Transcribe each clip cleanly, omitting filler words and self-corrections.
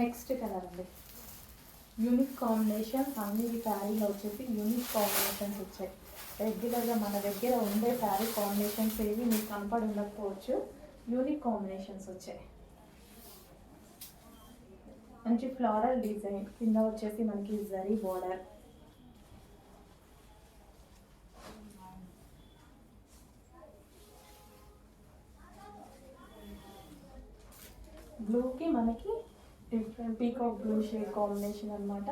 Next colour అండి, unique combinations అన్ని శారీలో వచ్చేసి యూనిక్ కాంబినేషన్స్ వచ్చాయి. రెగ్యులర్గా మన దగ్గర ఉండే శారీ కాంబినేషన్స్ ఏవి మీకు కనపడి ఉండకపోవచ్చు, యూనిక్ కాంబినేషన్స్ వచ్చాయి. మంచి ఫ్లోరల్ డిజైన్, కింద వచ్చేసి మనకి జరీ బోర్డర్, బ్లూకి మనకి different peacock blue shade combination అనమాట.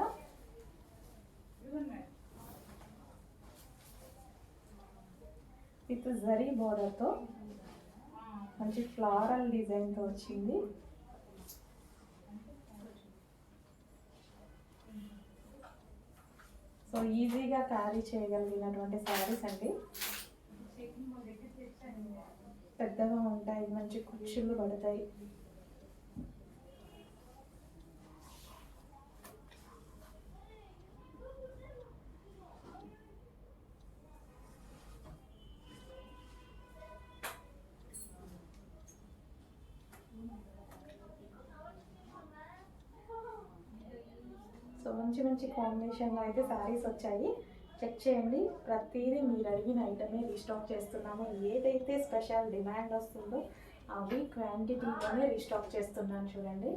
విత్ జరీ బోర్డర్తో మంచి ఫ్లోరల్ డిజైన్తో వచ్చింది. సో ఈజీగా క్యారీ చేయగలిగినటువంటి శారీస్ అండి. పెద్దగా ఉంటాయి, మంచి కుచ్చులు పడతాయి. సో మంచి మంచి కాంబినేషన్లో అయితే శారీస్ వచ్చాయి, చెక్ చేయండి. ప్రతిదీ మీరు అడిగిన ఐటమే రీస్టాక్ చేస్తున్నాము. ఏదైతే స్పెషల్ డిమాండ్ వస్తుందో అవి క్వాంటిటీలోనే రీస్టాక్ చేస్తున్నాను చూడండి.